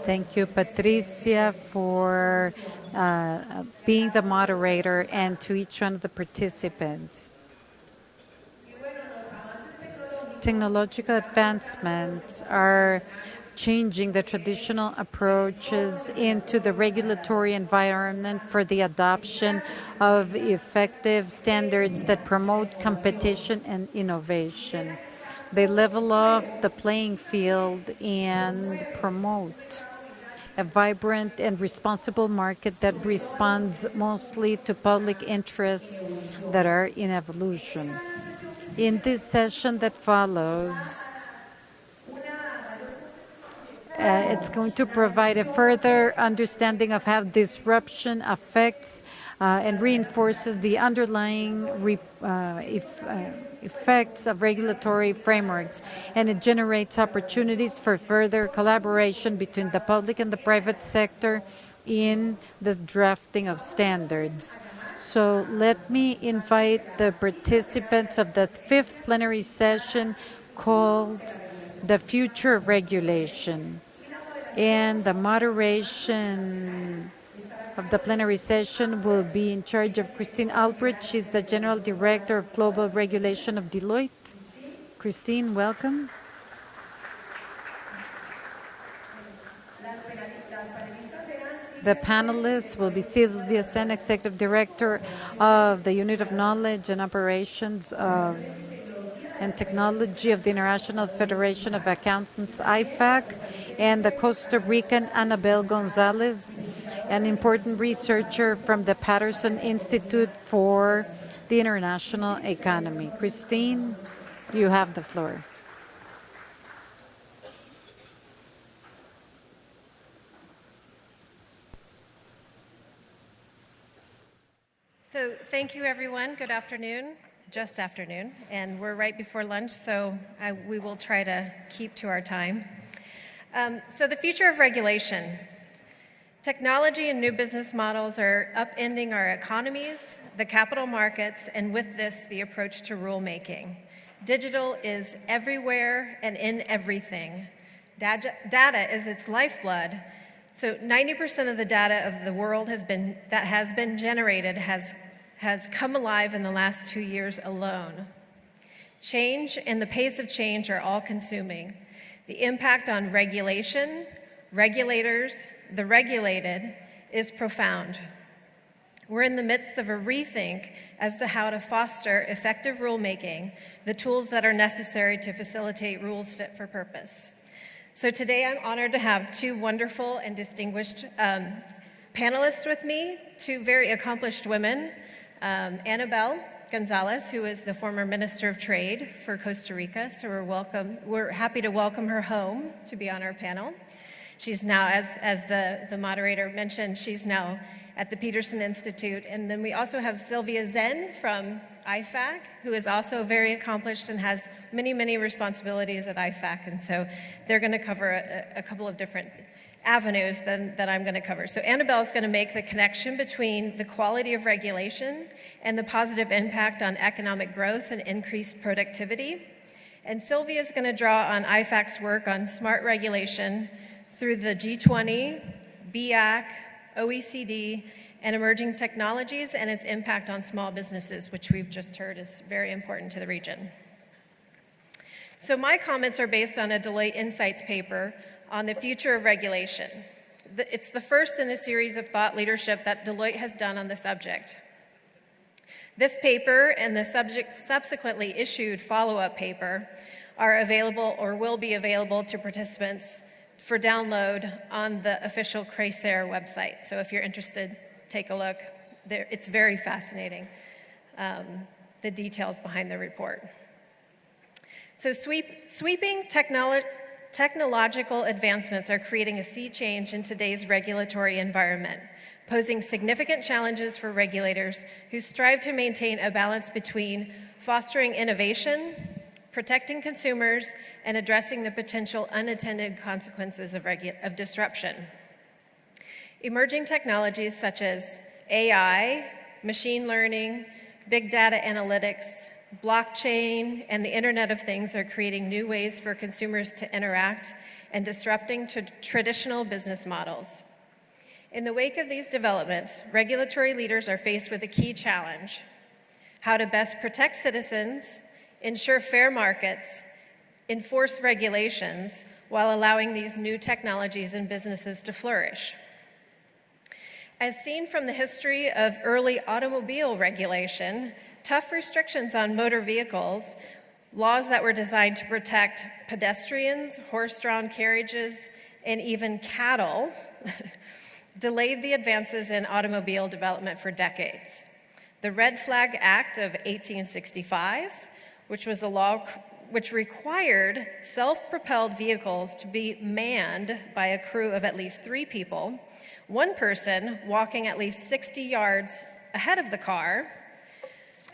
Thank you, Patricia, for being the moderator, and to each one of the participants. Technological advancements are changing the traditional approaches into the regulatory environment for the adoption of effective standards that promote competition and innovation. They level off the playing field and promote a vibrant and responsible market that responds mostly to public interests that are in evolution. In this session that follows, it's going to provide a further understanding of how disruption affects and reinforces the underlying effects of regulatory frameworks, and it generates opportunities for further collaboration between the public and the private sector in the drafting of standards. So let me invite the participants of the fifth plenary session called The Future of Regulation. And the moderation of the plenary session will be in charge of Christine Albrecht. She's the General Director of Global Regulation of Deloitte. Christine, welcome. The panelists will be Silvia Sen, Executive Director of the Unit of Knowledge and Operations and Technology of the International Federation of Accountants, IFAC, and the Costa Rican Anabel Gonzalez, an important researcher from the Patterson Institute for the International Economy. Christine, you have the floor. So thank you, everyone. Good afternoon, just afternoon. And we're right before lunch, so we will try to keep to our time. So the future of regulation. Technology and new business models are upending our economies, the capital markets, and with this, the approach to rulemaking. Digital is everywhere and in everything. Data is its lifeblood. So 90% of the data of the world that has been generated has come alive in the last 2 years alone. Change and the pace of change are all-consuming. The impact on regulation, regulators, the regulated is profound. We're in the midst of a rethink as to how to foster effective rulemaking, the tools that are necessary to facilitate rules fit for purpose. So today I'm honored to have two wonderful and distinguished panelists with me, two very accomplished women, Anabel Gonzalez, who is the former Minister of Trade for Costa Rica, so we're happy to welcome her home to be on our panel. She's now, as the moderator mentioned, she's now at the Peterson Institute. And then we also have Silvia Sen from IFAC, who is also very accomplished and has many, many responsibilities at IFAC. And so they're going to cover a couple of different avenues that I'm going to cover. So Anabel is going to make the connection between the quality of regulation and the positive impact on economic growth and increased productivity. And Silvia is going to draw on IFAC's work on smart regulation through the G20, BEAC, OECD, and emerging technologies and its impact on small businesses, which we've just heard is very important to the region. So my comments are based on a Deloitte Insights paper on the future of regulation. It's the first in a series of thought leadership that Deloitte has done on the subject. This paper and the subsequently issued follow-up paper are available or will be available to participants for download on the official CRACER website. So if you're interested, take a look. It's very fascinating, the details behind the report. So sweeping technological advancements are creating a sea change in today's regulatory environment, posing significant challenges for regulators who strive to maintain a balance between fostering innovation, protecting consumers, and addressing the potential unintended consequences of disruption. Emerging technologies such as AI, machine learning, big data analytics, blockchain, and the Internet of Things are creating new ways for consumers to interact and disrupting traditional business models. In the wake of these developments, regulatory leaders are faced with a key challenge: how to best protect citizens, ensure fair markets, enforce regulations, while allowing these new technologies and businesses to flourish. As seen from the history of early automobile regulation, tough restrictions on motor vehicles, laws that were designed to protect pedestrians, horse-drawn carriages, and even cattle, delayed the advances in automobile development for decades. The Red Flag Act of 1865, which was a law which required self-propelled vehicles to be manned by a crew of at least 3 people, one person walking at least 60 yards ahead of the car,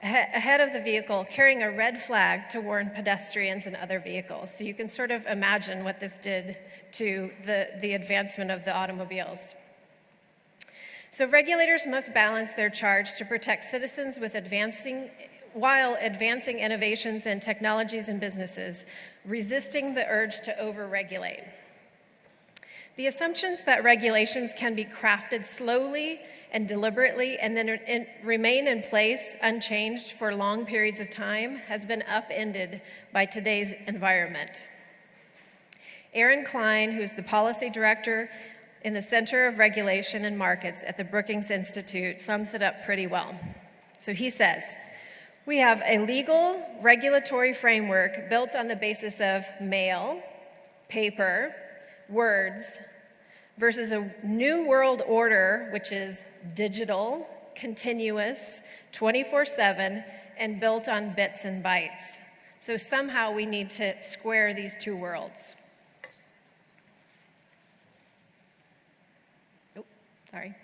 ahead of the vehicle, carrying a red flag to warn pedestrians and other vehicles. So you can sort of imagine what this did to the advancement of the automobiles. So regulators must balance their charge to protect citizens while advancing innovations in technologies and businesses, resisting the urge to over-regulate. The assumptions that regulations can be crafted slowly and deliberately and then remain in place unchanged for long periods of time has been upended by today's environment. Aaron Klein, who's the policy director in the Center of Regulation and Markets at the Brookings Institute, sums it up pretty well. So he says, "We have a legal regulatory framework built on the basis of mail, paper, words, versus a new world order, which is digital, continuous, 24/7, and built on bits and bytes. So somehow we need to square these two worlds." Oh, sorry.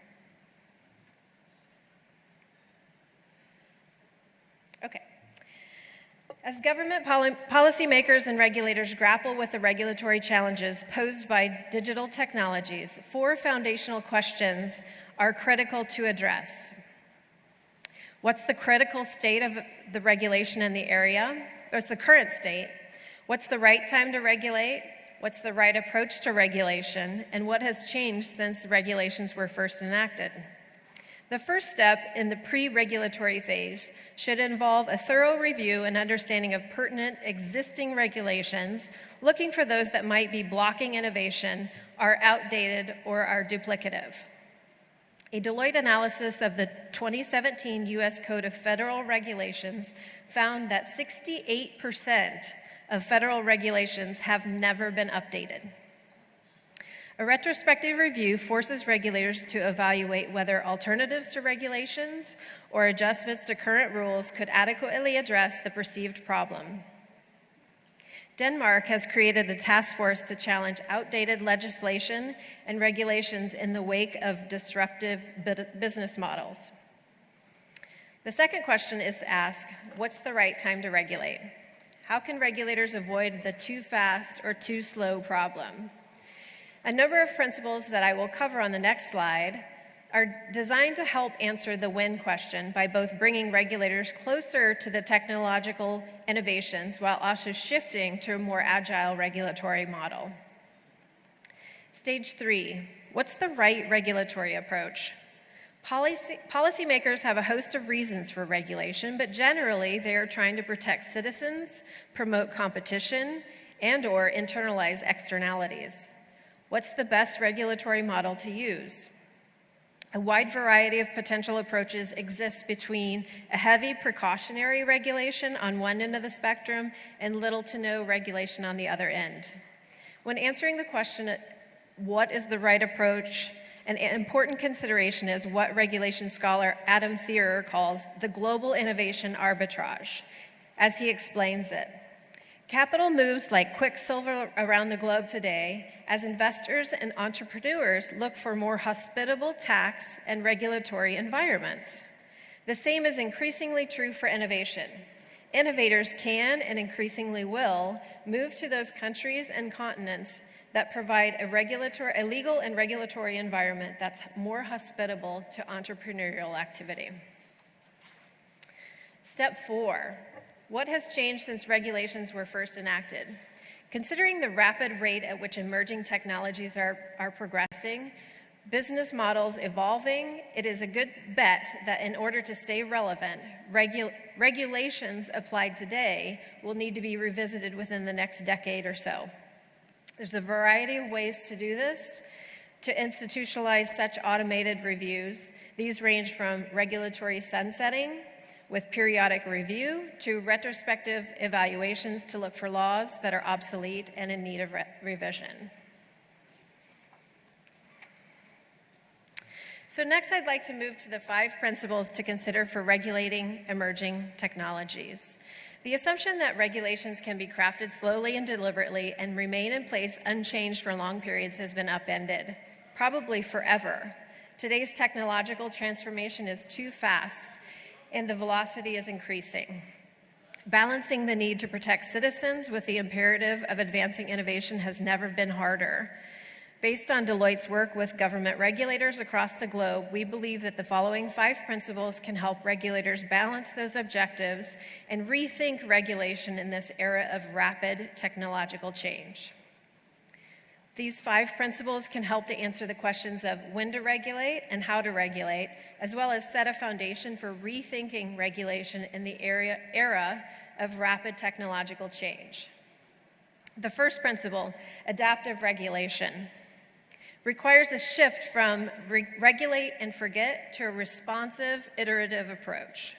Okay. As government policymakers and regulators grapple with the regulatory challenges posed by digital technologies, 4 foundational questions are critical to address. What's the critical state of the regulation in the area? What's the current state? What's the right time to regulate? What's the right approach to regulation? And what has changed since regulations were first enacted? The first step in the pre-regulatory phase should involve a thorough review and understanding of pertinent existing regulations, looking for those that might be blocking innovation, are outdated, or are duplicative. A Deloitte analysis of the 2017 U.S. Code of Federal Regulations found that 68% of federal regulations have never been updated. A retrospective review forces regulators to evaluate whether alternatives to regulations or adjustments to current rules could adequately address the perceived problem. Denmark has created a task force to challenge outdated legislation and regulations in the wake of disruptive business models. The second question is to ask, what's the right time to regulate? How can regulators avoid the too fast or too slow problem? A number of principles that I will cover on the next slide are designed to help answer the when question by both bringing regulators closer to the technological innovations while also shifting to a more agile regulatory model. Stage 3, what's the right regulatory approach? Policymakers have a host of reasons for regulation, but generally they are trying to protect citizens, promote competition, and/or internalize externalities. What's the best regulatory model to use? A wide variety of potential approaches exists between a heavy precautionary regulation on one end of the spectrum and little to no regulation on the other end. When answering the question, what is the right approach, an important consideration is what regulation scholar Adam Thierer calls the global innovation arbitrage, as he explains it. Capital moves like quicksilver around the globe today as investors and entrepreneurs look for more hospitable tax and regulatory environments. The same is increasingly true for innovation. Innovators can and increasingly will move to those countries and continents that provide a legal and regulatory environment that's more hospitable to entrepreneurial activity. Step 4. What has changed since regulations were first enacted? Considering the rapid rate at which emerging technologies are progressing, business models evolving, it is a good bet that in order to stay relevant, regulations applied today will need to be revisited within the next decade or so. There's a variety of ways to do this. To institutionalize such automated reviews, these range from regulatory sunsetting with periodic review to retrospective evaluations to look for laws that are obsolete and in need of revision. So next, I'd like to move to the 5 principles to consider for regulating emerging technologies. The assumption that regulations can be crafted slowly and deliberately and remain in place unchanged for long periods has been upended, probably forever. Today's technological transformation is too fast, and the velocity is increasing. Balancing the need to protect citizens with the imperative of advancing innovation has never been harder. Based on Deloitte's work with government regulators across the globe, we believe that the following 5 principles can help regulators balance those objectives and rethink regulation in this era of rapid technological change. These 5 principles can help to answer the questions of when to regulate and how to regulate, as well as set a foundation for rethinking regulation in the era of rapid technological change. The first principle, adaptive regulation, requires a shift from regulate and forget to a responsive, iterative approach.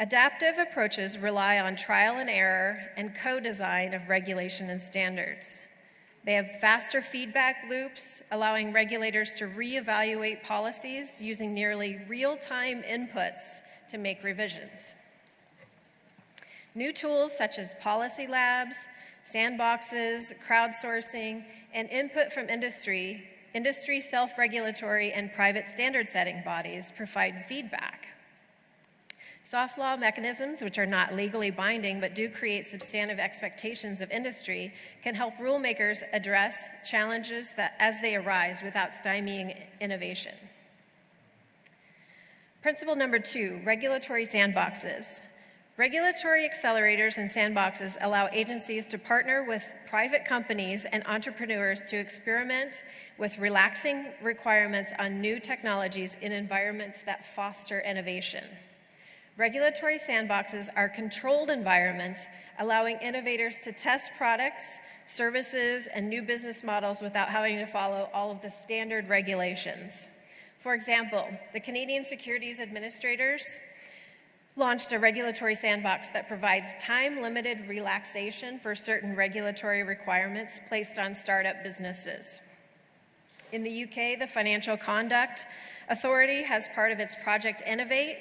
Adaptive approaches rely on trial and error and co-design of regulation and standards. They have faster feedback loops, allowing regulators to reevaluate policies using nearly real-time inputs to make revisions. New tools such as policy labs, sandboxes, crowdsourcing, and input from industry self-regulatory and private standard-setting bodies provide feedback. Soft law mechanisms, which are not legally binding but do create substantive expectations of industry, can help rulemakers address challenges as they arise without stymieing innovation. Principle number 2, regulatory sandboxes. Regulatory accelerators and sandboxes allow agencies to partner with private companies and entrepreneurs to experiment with relaxing requirements on new technologies in environments that foster innovation. Regulatory sandboxes are controlled environments allowing innovators to test products, services, and new business models without having to follow all of the standard regulations. For example, the Canadian Securities Administrators launched a regulatory sandbox that provides time-limited relaxation for certain regulatory requirements placed on startup businesses. In the UK, the Financial Conduct Authority has part of its Project Innovate,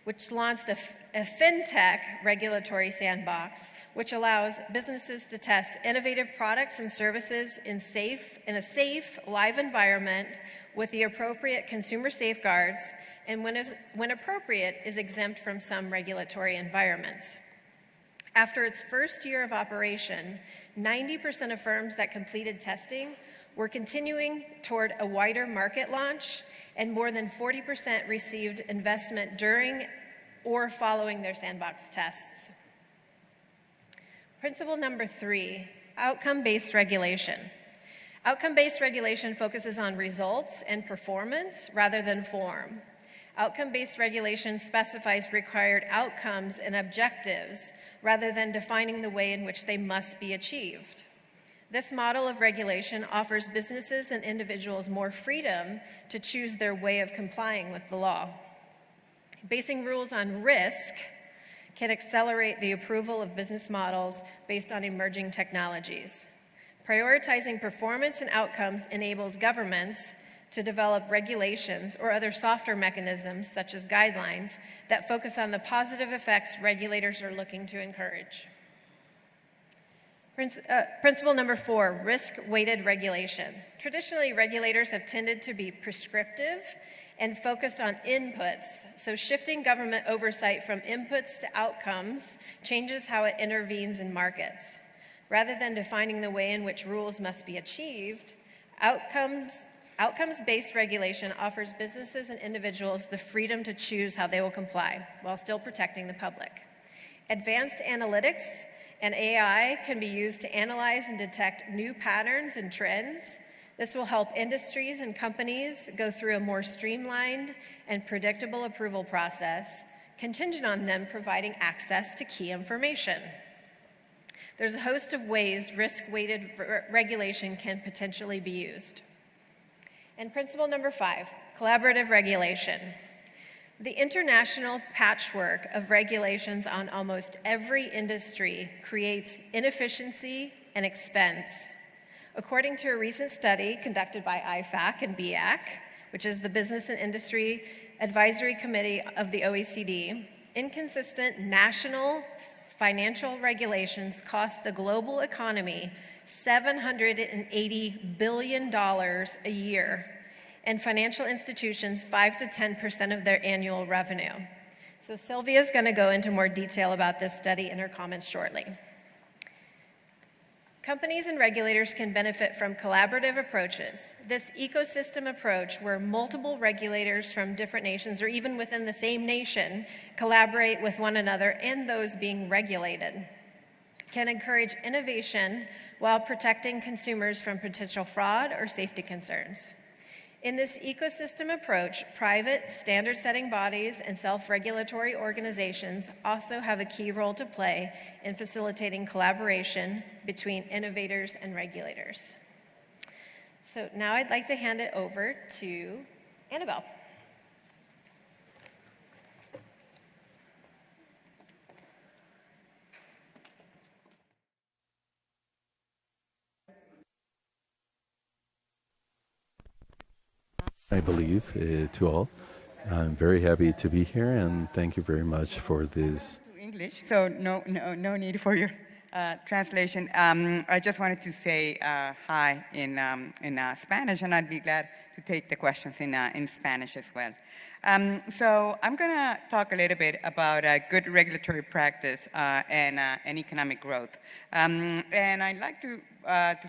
which launched a fintech regulatory sandbox, which allows businesses to test innovative products and services in a safe, live environment with the appropriate consumer safeguards, and when appropriate, is exempt from some regulatory environments. After its first year of operation, 90% of firms that completed testing were continuing toward a wider market launch, and more than 40% received investment during or following their sandbox tests. Principle number 3, outcome-based regulation. Outcome-based regulation focuses on results and performance rather than form. Outcome-based regulation specifies required outcomes and objectives rather than defining the way in which they must be achieved. This model of regulation offers businesses and individuals more freedom to choose their way of complying with the law. Basing rules on risk can accelerate the approval of business models based on emerging technologies. Prioritizing performance and outcomes enables governments to develop regulations or other softer mechanisms, such as guidelines, that focus on the positive effects regulators are looking to encourage. Principle number 4, risk-weighted regulation. Traditionally, regulators have tended to be prescriptive and focused on inputs, so shifting government oversight from inputs to outcomes changes how it intervenes in markets. Rather than defining the way in which rules must be achieved, outcomes-based regulation offers businesses and individuals the freedom to choose how they will comply while still protecting the public. Advanced analytics and AI can be used to analyze and detect new patterns and trends. This will help industries and companies go through a more streamlined and predictable approval process, contingent on them providing access to key information. There's a host of ways risk-weighted regulation can potentially be used. And principle number 5, collaborative regulation. The international patchwork of regulations on almost every industry creates inefficiency and expense. According to a recent study conducted by IFAC and BIAC, which is the Business and Industry Advisory Committee of the OECD, inconsistent national financial regulations cost the global economy $780 billion a year, and financial institutions 5 to 10% of their annual revenue. So Sylvia is going to go into more detail about this study in her comments shortly. Companies and regulators can benefit from collaborative approaches. This ecosystem approach, where multiple regulators from different nations or even within the same nation collaborate with one another and those being regulated, can encourage innovation while protecting consumers from potential fraud or safety concerns. In this ecosystem approach, private standard-setting bodies and self-regulatory organizations also have a key role to play in facilitating collaboration between innovators and regulators. So now I'd like to hand it over to Annabelle. I believe, to all. I'm very happy to be here, and thank you very much for this. English, so no need for your translation. I just wanted to say hi in Spanish, and I'd be glad to take the questions in Spanish as well. So I'm going to talk a little bit about good regulatory practice and economic growth. And I'd like to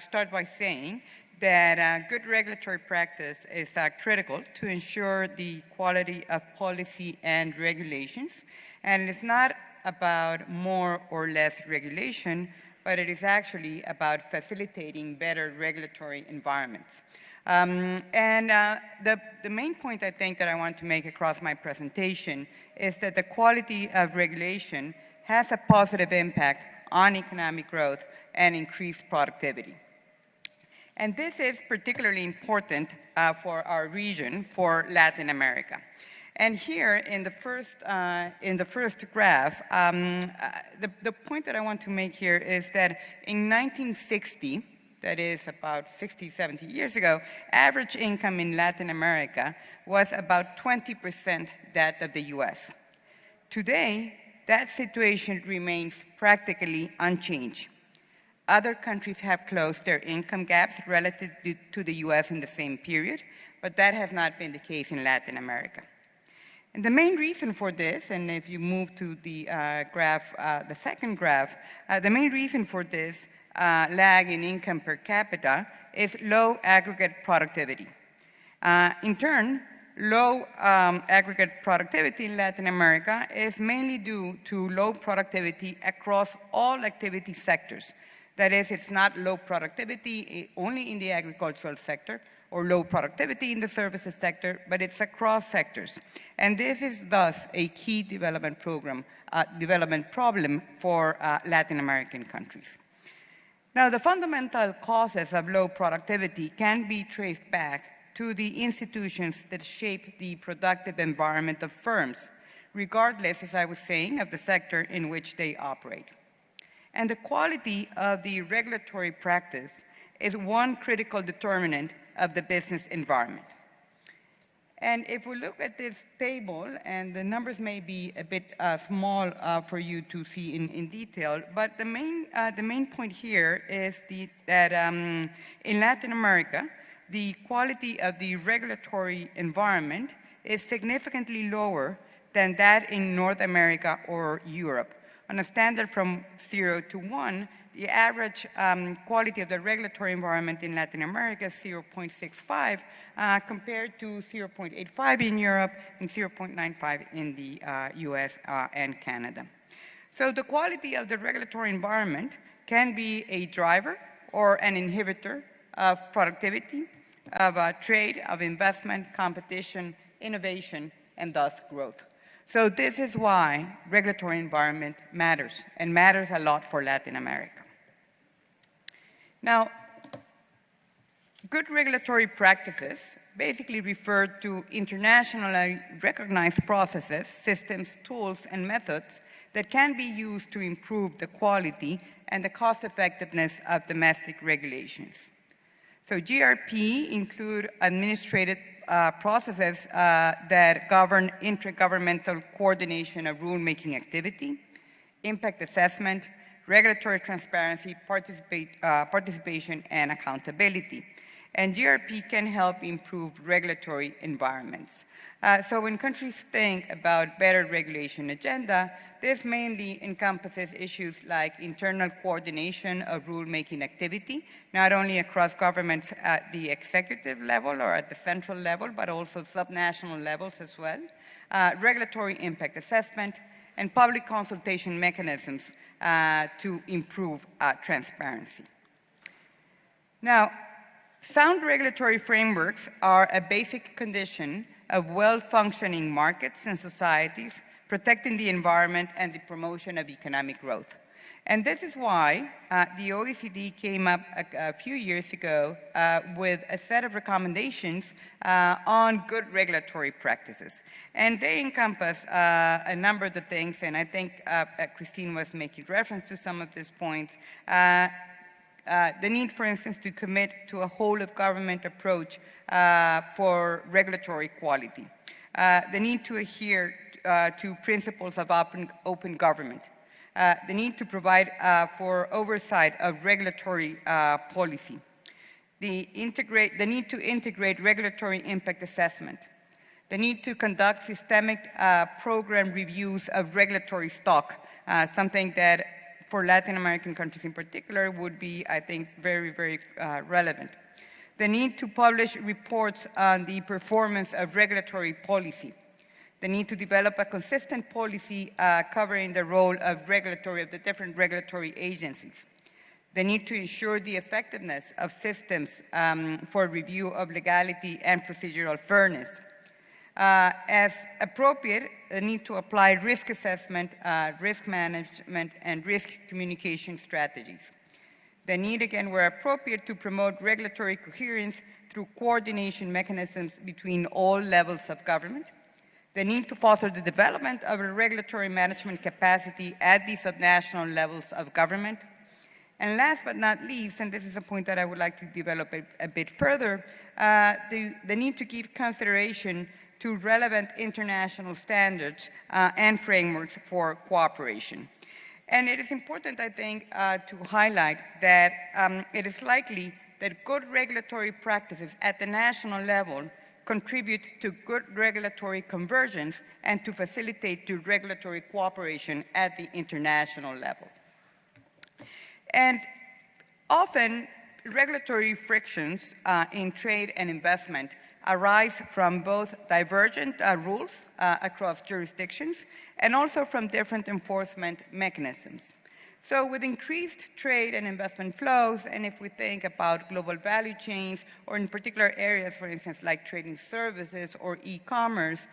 start by saying that good regulatory practice is critical to ensure the quality of policy and regulations. And it's not about more or less regulation, but it is actually about facilitating better regulatory environments. The main point I think that I want to make across my presentation is that the quality of regulation has a positive impact on economic growth and increased productivity. And this is particularly important for our region, for Latin America. And here in the first graph, the point that I want to make here is that in 1960, that is about 60, 70 years ago, average income in Latin America was about 20% that of the US. Today, that situation remains practically unchanged. Other countries have closed their income gaps relative to the US in the same period, but that has not been the case in Latin America. And the main reason for this, and if you move to the graph, the second graph, the main reason for this lag in income per capita is low aggregate productivity. In turn, low aggregate productivity in Latin America is mainly due to low productivity across all activity sectors. That is, it's not low productivity only in the agricultural sector or low productivity in the services sector, but it's across sectors. And this is thus a key development problem for Latin American countries. Now, the fundamental causes of low productivity can be traced back to the institutions that shape the productive environment of firms, regardless, as I was saying, of the sector in which they operate. And the quality of the regulatory practice is one critical determinant of the business environment. And if we look at this table, and the numbers may be a bit small for you to see in detail, but the main point here is that in Latin America, the quality of the regulatory environment is significantly lower than that in North America or Europe. On a standard from 0 to 1, the average quality of the regulatory environment in Latin America is 0.65 compared to 0.85 in Europe and 0.95 in the US and Canada. So the quality of the regulatory environment can be a driver or an inhibitor of productivity, of trade, of investment, competition, innovation, and thus growth. So this is why regulatory environment matters, and matters a lot for Latin America. Now, good regulatory practices basically refer to internationally recognized processes, systems, tools, and methods that can be used to improve the quality and the cost effectiveness of domestic regulations. So GRP include administrative processes that govern intergovernmental coordination of rulemaking activity, impact assessment, regulatory transparency, participation, and accountability. And GRP can help improve regulatory environments. So when countries think about better regulation agenda, this mainly encompasses issues like internal coordination of rulemaking activity, not only across governments at the executive level or at the central level, but also subnational levels as well, regulatory impact assessment, and public consultation mechanisms to improve transparency. Now, sound regulatory frameworks are a basic condition of well-functioning markets and societies, protecting the environment and the promotion of economic growth. And this is why the OECD came up a few years ago with a set of recommendations on good regulatory practices. And they encompass a number of the things, and I think Christine was making reference to some of these points. The need, for instance, to commit to a whole-of-government approach for regulatory quality. The need to adhere to principles of open government. The need to provide for oversight of regulatory policy. The need to integrate regulatory impact assessment. The need to conduct systemic program reviews of regulatory stock, something that for Latin American countries in particular would be, I think, very, very relevant. The need to publish reports on the performance of regulatory policy. The need to develop a consistent policy covering the role of the different regulatory agencies. The need to ensure the effectiveness of systems for review of legality and procedural fairness. As appropriate, the need to apply risk assessment, risk management, and risk communication strategies. The need, again, where appropriate, to promote regulatory coherence through coordination mechanisms between all levels of government. The need to foster the development of a regulatory management capacity at the subnational levels of government. And last but not least, and this is a point that I would like to develop a bit further, the need to give consideration to relevant international standards and frameworks for cooperation. And it is important, I think, to highlight that it is likely that good regulatory practices at the national level contribute to good regulatory convergence and to facilitate to regulatory cooperation at the international level. And often, regulatory frictions in trade and investment arise from both divergent rules across jurisdictions and also from different enforcement mechanisms. So with increased trade and investment flows, and if we think about global value chains, or in particular areas, for instance, like trading services or e-commerce,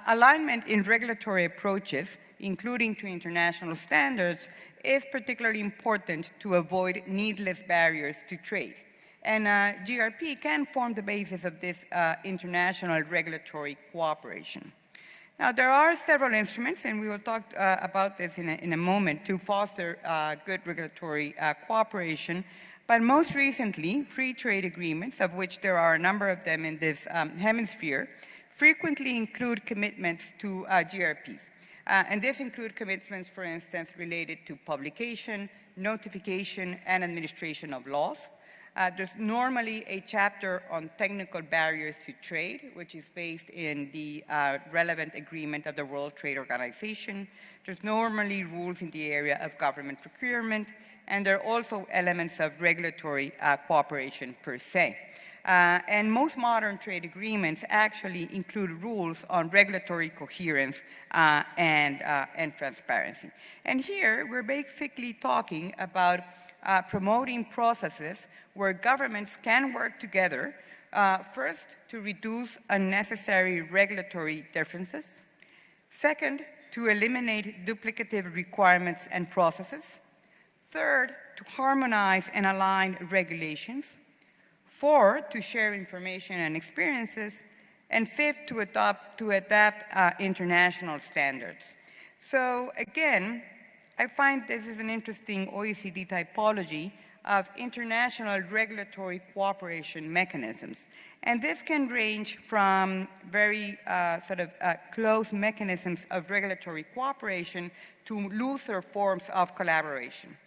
alignment in regulatory approaches, including to international standards, is particularly important to avoid needless barriers to trade. And GRP can form the basis of this international regulatory cooperation. Now, there are several instruments, and we will talk about this in a moment, to foster good regulatory cooperation. But most recently, free trade agreements, of which there are a number of them in this hemisphere, frequently include commitments to GRPs. And this includes commitments, for instance, related to publication, notification, and administration of laws. There's normally a chapter on technical barriers to trade, which is based in the relevant agreement of the World Trade Organization. There's normally rules in the area of government procurement, and there are also elements of regulatory cooperation per se. And most modern trade agreements actually include rules on regulatory coherence and transparency. And here, we're basically talking about promoting processes where governments can work together, first, to reduce unnecessary regulatory differences, second, to eliminate duplicative requirements and processes, third, to harmonize and align regulations, fourth, to share information and experiences, and fifth, to adapt international standards. So again, I find this is an interesting OECD typology of international regulatory cooperation mechanisms. And this can range from very close mechanisms of regulatory cooperation to looser forms of collaboration.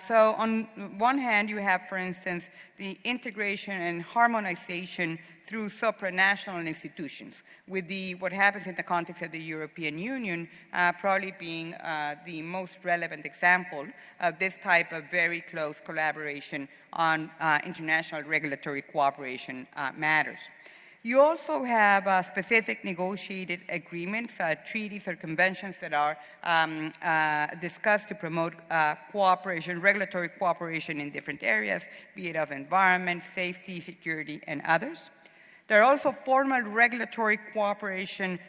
So on one hand, you have, for instance, the integration and harmonization through supranational institutions, with what happens in the context of the European Union probably being the most relevant example of this type of very close collaboration on international regulatory cooperation matters. You also have specific negotiated agreements, treaties or conventions that are discussed to promote cooperation, regulatory cooperation in different areas, be it of environment, safety, security, and others. There are also formal regulatory cooperation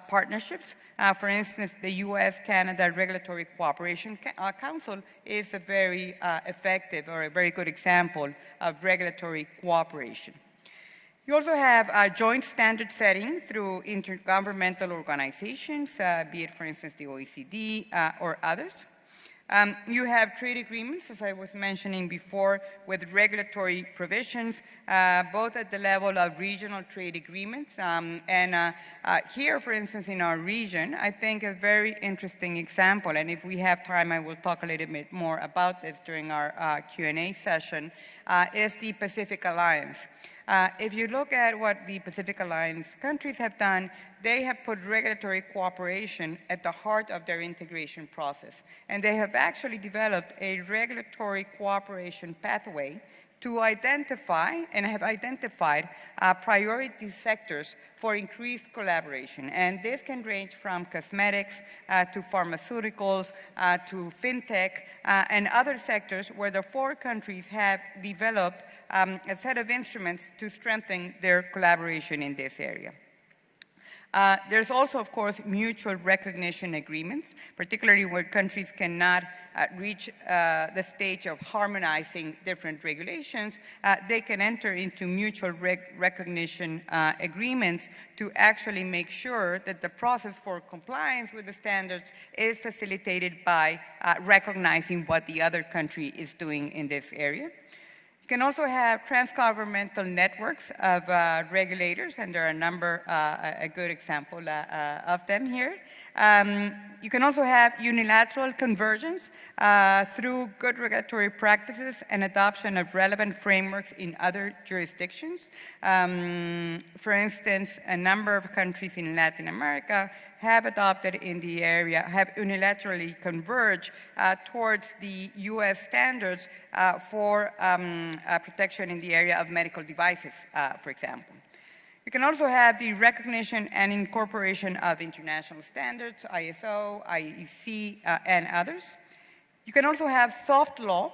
partnerships. For instance, the US-Canada Regulatory Cooperation Council is a very effective or a very good example of regulatory cooperation. You also have joint standard setting through intergovernmental organizations, be it, for instance, the OECD or others. You have trade agreements, as I was mentioning before, with regulatory provisions, both at the level of regional trade agreements. Here, for instance, in our region, I think a very interesting example, and if we have time, I will talk a little bit more about this during our Q&A session, is the Pacific Alliance. If you look at what the Pacific Alliance countries have done, they have put regulatory cooperation at the heart of their integration process. And they have actually developed a regulatory cooperation pathway to identify and have identified priority sectors for increased collaboration. And this can range from cosmetics to pharmaceuticals to fintech and other sectors where the four countries have developed a set of instruments to strengthen their collaboration in this area. There's also, of course, mutual recognition agreements, particularly where countries cannot reach the stage of harmonizing different regulations. They can enter into mutual recognition agreements to actually make sure that the process for compliance with the standards is facilitated by recognizing what the other country is doing in this area. You can also have transgovernmental networks of regulators, and there are a number, a good example of them here. You can also have unilateral convergence through good regulatory practices and adoption of relevant frameworks in other jurisdictions. For instance, a number of countries in Latin America have adopted in the area, have unilaterally converged towards the US standards for protection in the area of medical devices, for example. You can also have the recognition and incorporation of international standards, ISO, IEC, and others. You can also have soft law,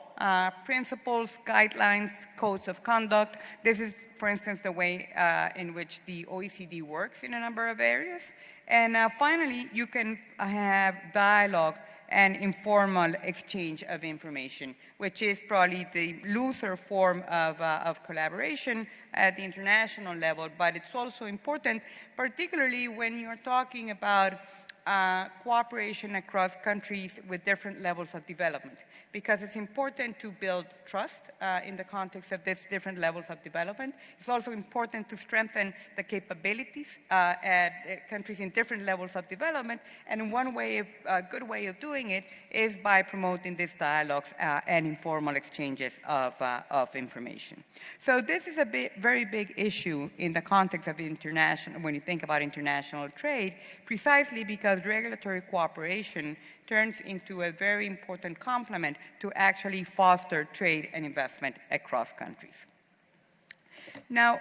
principles, guidelines, codes of conduct. This is, for instance, the way in which the OECD works in a number of areas. And finally, you can have dialogue and informal exchange of information, which is probably the looser form of collaboration at the international level, but it's also important, particularly when you're talking about cooperation across countries with different levels of development, because it's important to build trust in the context of these different levels of development. It's also important to strengthen the capabilities at countries in different levels of development, and one way, a good way of doing it is by promoting these dialogues and informal exchanges of information. So this is a very big issue in the context of international, when you think about international trade, precisely because regulatory cooperation turns into a very important complement to actually foster trade and investment across countries. Now,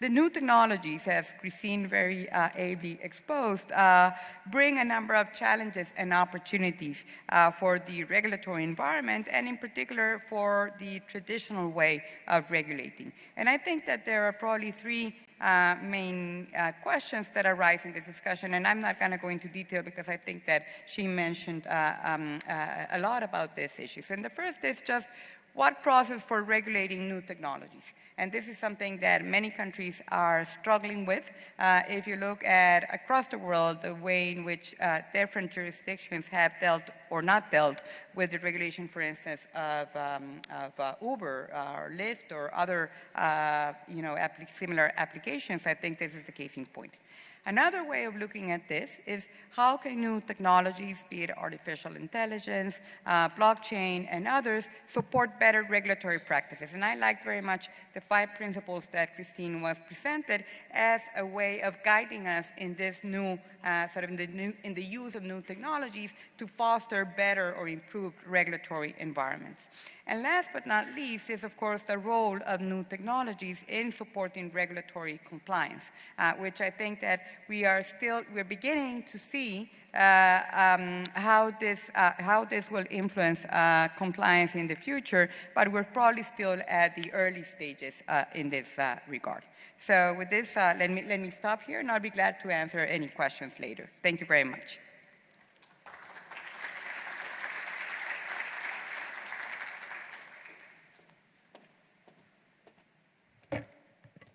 the new technologies, as Christine very ably exposed, bring a number of challenges and opportunities for the regulatory environment, and in particular for the traditional way of regulating. And I think that there are probably three main questions that arise in this discussion, and I'm not going to go into detail because I think that she mentioned a lot about these issues. And the first is just what process for regulating new technologies? And this is something that many countries are struggling with. If you look at across the world, the way in which different jurisdictions have dealt or not dealt with the regulation, for instance, of Uber or Lyft or other similar applications, I think this is the case in point. Another way of looking at this is how can new technologies, be it artificial intelligence, blockchain, and others, support better regulatory practices. And I liked very much the 5 principles that Christine was presented as a way of guiding us in this new, in the use of new technologies to foster better or improved regulatory environments. And last but not least is, of course, the role of new technologies in supporting regulatory compliance, which I think that we're beginning to see how this will influence compliance in the future, but we're probably still at the early stages in this regard. So with this, let me stop here, and I'll be glad to answer any questions later. Thank you very much.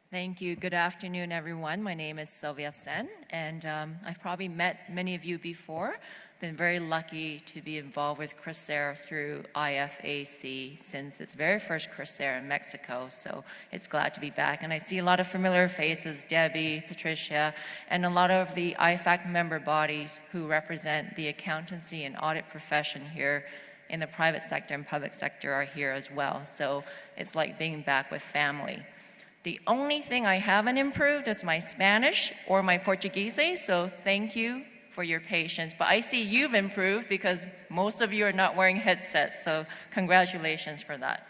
Thank you. Good afternoon, everyone. My name is Sylvia Sen, and I've probably met many of you before. Been very lucky to be involved with CRISAIR through IFAC since its very first CRISAIR in Mexico, so it's glad to be back. And I see a lot of familiar faces, Debbie, Patricia, and a lot of the IFAC member bodies who represent the accountancy and audit profession here in the private sector and public sector are here as well. So it's like being back with family. The only thing I haven't improved is my Spanish or my Portuguese, so thank you for your patience. But I see you've improved because most of you are not wearing headsets, so congratulations for that.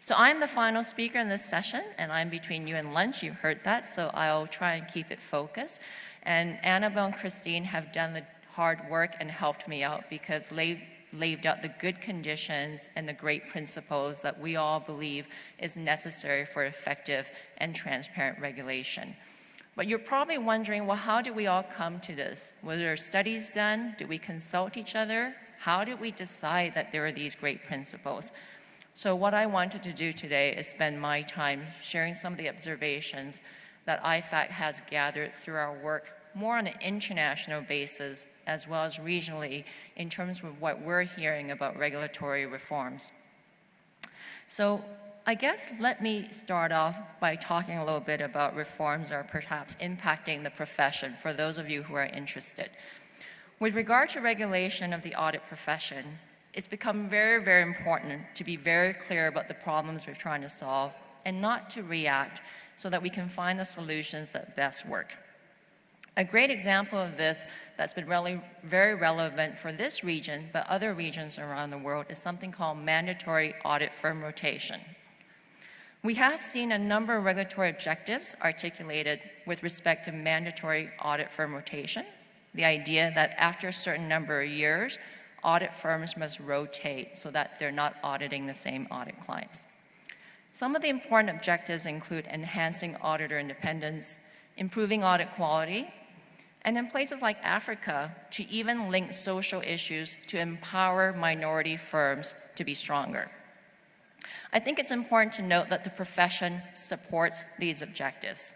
So I'm the final speaker in this session, and I'm between you and lunch. You heard that, so I'll try and keep it focused. And Annabelle and Christine have done the hard work and helped me out because laid out the good conditions and the great principles that we all believe is necessary for effective and transparent regulation. But you're probably wondering, well, how did we all come to this? Were there studies done? Did we consult each other? How did we decide that there are these great principles? So what I wanted to do today is spend my time sharing some of the observations that IFAC has gathered through our work more on an international basis as well as regionally in terms of what we're hearing about regulatory reforms. So I guess let me start off by talking a little bit about reforms that are perhaps impacting the profession for those of you who are interested. With regard to regulation of the audit profession, it's become very, very important to be very clear about the problems we're trying to solve and not to react so that we can find the solutions that best work. A great example of this that's been really very relevant for this region, but other regions around the world, is something called mandatory audit firm rotation. We have seen a number of regulatory objectives articulated with respect to mandatory audit firm rotation. The idea that after a certain number of years, audit firms must rotate so that they're not auditing the same audit clients. Some of the important objectives include enhancing auditor independence, improving audit quality, and in places like Africa, to even link social issues to empower minority firms to be stronger. I think it's important to note that the profession supports these objectives.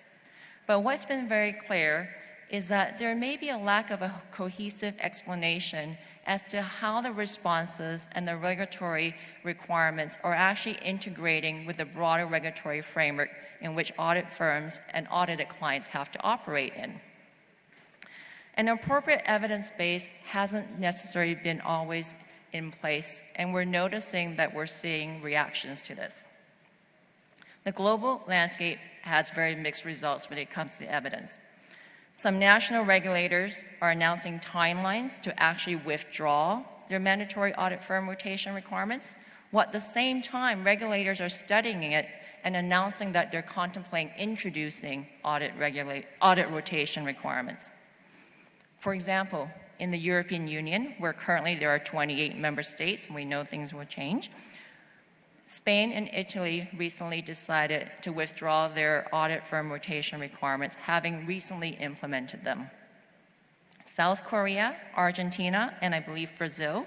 But what's been very clear is that there may be a lack of a cohesive explanation as to how the responses and the regulatory requirements are actually integrating with the broader regulatory framework in which audit firms and audited clients have to operate in. An appropriate evidence base hasn't necessarily been always in place, and we're noticing that we're seeing reactions to this. The global landscape has very mixed results when it comes to evidence. Some national regulators are announcing timelines to actually withdraw their mandatory audit firm rotation requirements, while at the same time regulators are studying it and announcing that they're contemplating introducing audit rotation requirements. For example, in the European Union, where currently there are 28 member states, and we know things will change, Spain and Italy recently decided to withdraw their audit firm rotation requirements, having recently implemented them. South Korea, Argentina, and I believe Brazil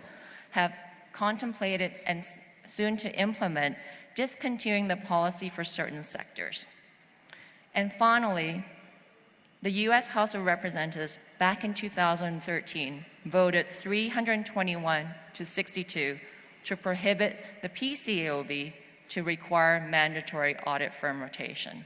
have contemplated and soon to implement discontinuing the policy for certain sectors. And finally, the US House of Representatives back in 2013 voted 321 to 62 to prohibit the PCAOB to require mandatory audit firm rotation.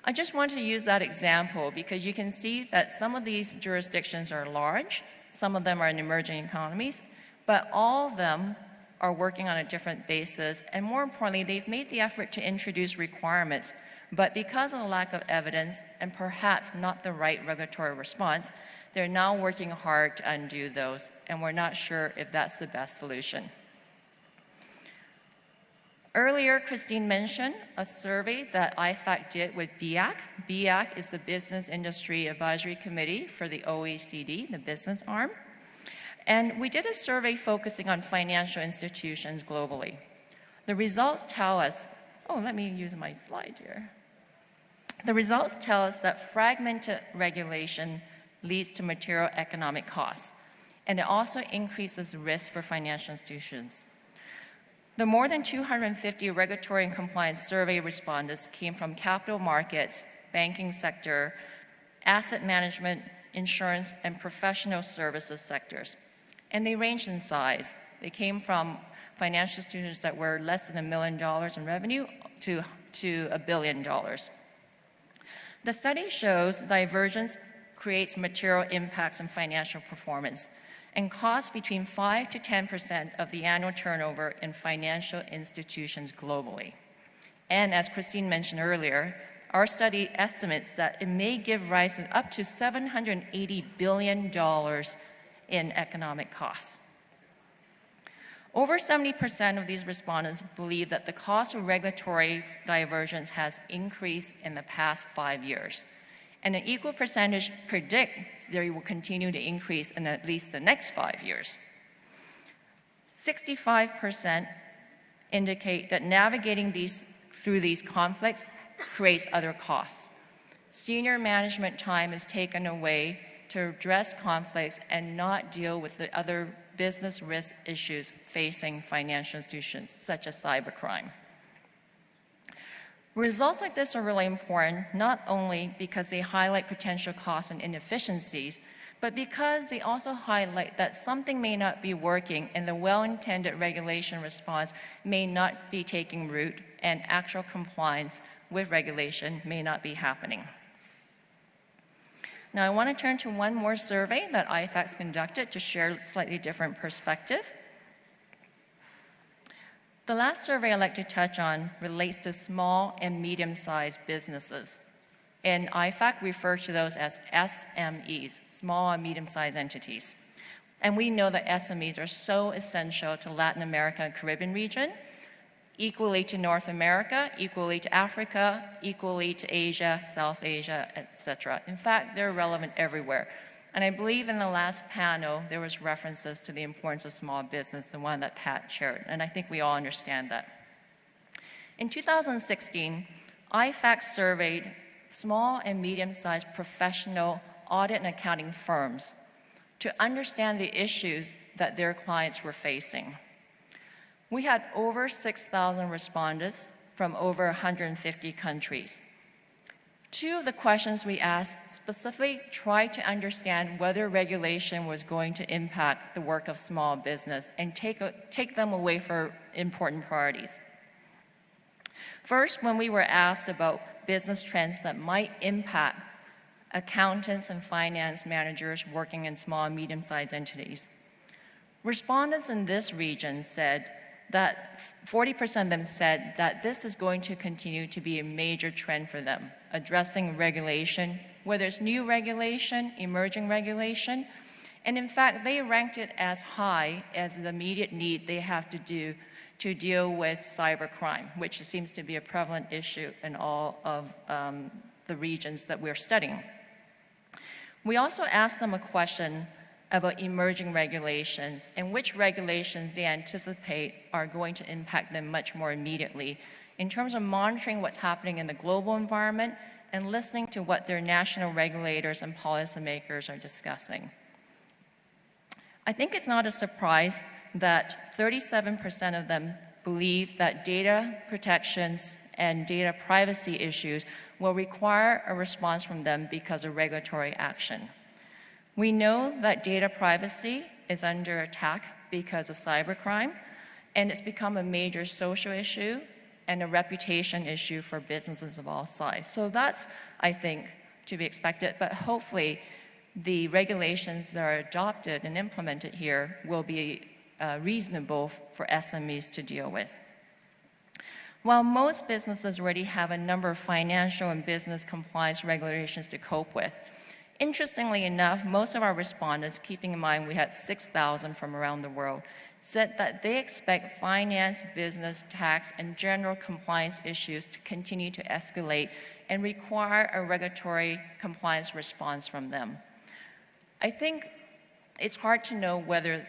I just want to use that example because you can see that some of these jurisdictions are large, some of them are in emerging economies, but all of them are working on a different basis, and more importantly, they've made the effort to introduce requirements, but because of the lack of evidence and perhaps not the right regulatory response, they're now working hard to undo those, and we're not sure if that's the best solution. Earlier, Christine mentioned a survey that IFAC did with BIAC. BIAC is the Business Industry Advisory Committee for the OECD, the business arm. And we did a survey focusing on financial institutions globally. The results tell us, let me use my slide here. The results tell us that fragmented regulation leads to material economic costs, and it also increases risk for financial institutions. The more than 250 regulatory and compliance survey respondents came from capital markets, banking sector, asset management, insurance, and professional services sectors. And they ranged in size. They came from financial institutions that were less than $1 million in revenue to $1 billion. The study shows divergence creates material impacts on financial performance and costs between 5 to 10% of the annual turnover in financial institutions globally. And as Christine mentioned earlier, our study estimates that it may give rise to up to $780 billion in economic costs. Over 70% of these respondents believe that the cost of regulatory divergence has increased in the past 5 years. And an equal percentage predict they will continue to increase in at least the next 5 years. 65% indicate that navigating through these conflicts creates other costs. Senior management time is taken away to address conflicts and not deal with the other business risk issues facing financial institutions, such as cybercrime. Results like this are really important, not only because they highlight potential costs and inefficiencies, but because they also highlight that something may not be working and the well-intended regulation response may not be taking root and actual compliance with regulation may not be happening. Now I want to turn to one more survey that IFAC's conducted to share a slightly different perspective. The last survey I'd like to touch on relates to small and medium-sized businesses. And IFAC refers to those as SMEs, small and medium-sized entities. And we know that SMEs are so essential to Latin America and Caribbean region, equally to North America, equally to Africa, equally to Asia, South Asia, etc. In fact, they're relevant everywhere. And I believe in the last panel, there was references to the importance of small business, the one that Pat shared, and I think we all understand that. In 2016, IFAC surveyed small and medium-sized professional audit and accounting firms to understand the issues that their clients were facing. We had over 6,000 respondents from over 150 countries. Two of the questions we asked specifically tried to understand whether regulation was going to impact the work of small business and take them away from important priorities. First, when we were asked about business trends that might impact accountants and finance managers working in small and medium-sized entities, respondents in this region said that 40% of them said that this is going to continue to be a major trend for them, addressing regulation, whether it's new regulation, emerging regulation, and in fact, they ranked it as high as the immediate need they have to do to deal with cybercrime, which seems to be a prevalent issue in all of the regions that we're studying. We also asked them a question about emerging regulations and which regulations they anticipate are going to impact them much more immediately in terms of monitoring what's happening in the global environment and listening to what their national regulators and policymakers are discussing. I think it's not a surprise that 37% of them believe that data protections and data privacy issues will require a response from them because of regulatory action. We know that data privacy is under attack because of cybercrime, and it's become a major social issue and a reputation issue for businesses of all sizes. So that's, I think, to be expected, but hopefully the regulations that are adopted and implemented here will be reasonable for SMEs to deal with. While most businesses already have a number of financial and business compliance regulations to cope with, interestingly enough, most of our respondents, keeping in mind we had 6,000 from around the world, said that they expect finance, business, tax, and general compliance issues to continue to escalate and require a regulatory compliance response from them. I think it's hard to know whether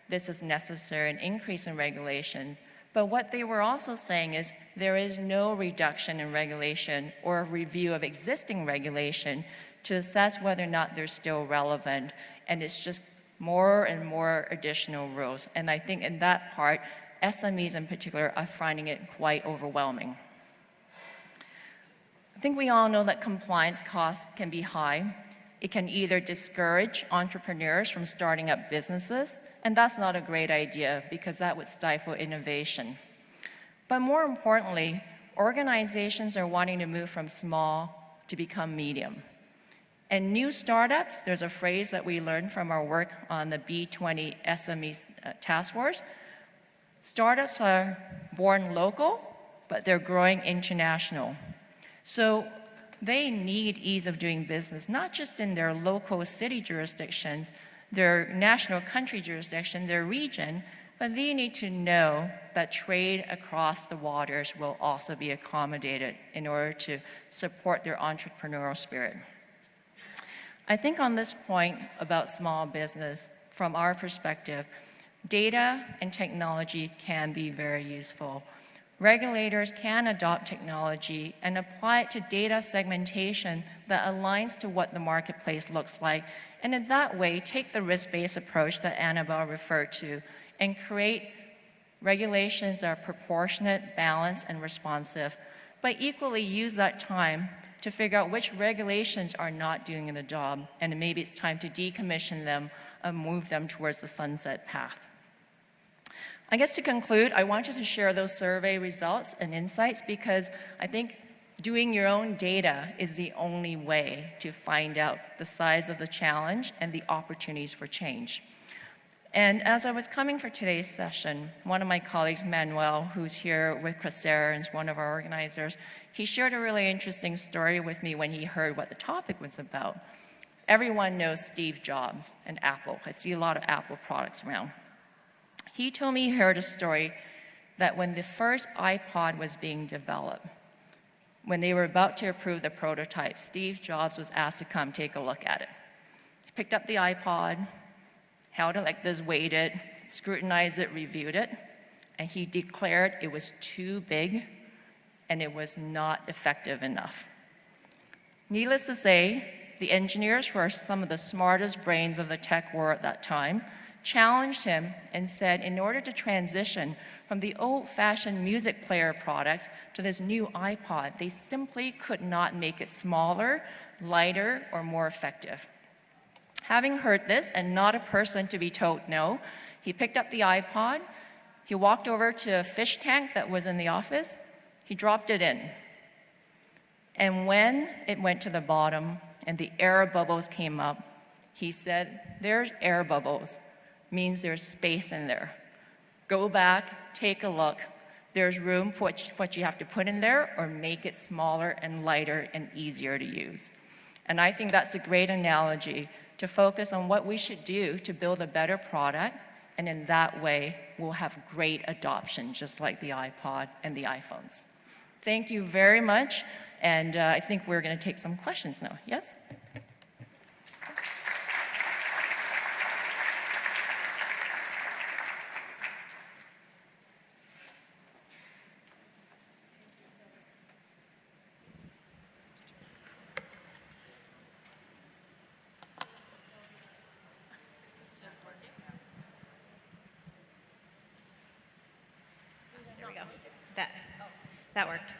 this is necessary, an increase in regulation, but what they were also saying is there is no reduction in regulation or a review of existing regulation to assess whether or not they're still relevant, and it's just more and more additional rules. And I think in that part, SMEs in particular are finding it quite overwhelming. I think we all know that compliance costs can be high. It can either discourage entrepreneurs from starting up businesses, and that's not a great idea because that would stifle innovation. But more importantly, organizations are wanting to move from small to become medium. And new startups, there's a phrase that we learned from our work on the B20 SME task force. Startups are born local, but they're growing international. So they need ease of doing business, not just in their local city jurisdictions, their national country jurisdiction, their region, but they need to know that trade across the waters will also be accommodated in order to support their entrepreneurial spirit. I think on this point about small business, from our perspective, data and technology can be very useful. Regulators can adopt technology and apply it to data segmentation that aligns to what the marketplace looks like, and in that way, take the risk-based approach that Annabelle referred to and create regulations that are proportionate, balanced, and responsive, but equally use that time to figure out which regulations are not doing the job, and maybe it's time to decommission them and move them towards the sunset path. I guess to conclude, I wanted to share those survey results and insights because I think doing your own data is the only way to find out the size of the challenge and the opportunities for change. And as I was coming for today's session, one of my colleagues, Manuel, who's here with Coursera and is one of our organizers, he shared a really interesting story with me when he heard what the topic was about. Everyone knows Steve Jobs and Apple. I see a lot of Apple products around. He told me he heard a story that when the first iPod was being developed, when they were about to approve the prototype, Steve Jobs was asked to come take a look at it. He picked up the iPod, held it like this, waited, scrutinized it, reviewed it, and he declared it was too big and it was not effective enough. Needless to say, the engineers, who are some of the smartest brains of the tech world at that time, challenged him and said in order to transition from the old-fashioned music player products to this new iPod, they simply could not make it smaller, lighter, or more effective. Having heard this, and not a person to be told no, he picked up the iPod, he walked over to a fish tank that was in the office, he dropped it in. And when it went to the bottom and the air bubbles came up, he said, "There's air bubbles, means there's space in there. Go back, take a look. There's room for what you have to put in there or make it smaller and lighter and easier to use." And I think that's a great analogy to focus on what we should do to build a better product And in that way, we'll have great adoption, just like the iPod and the iPhones. Thank you very much. And I think we're going to take some questions now. Yes? There we go. That worked.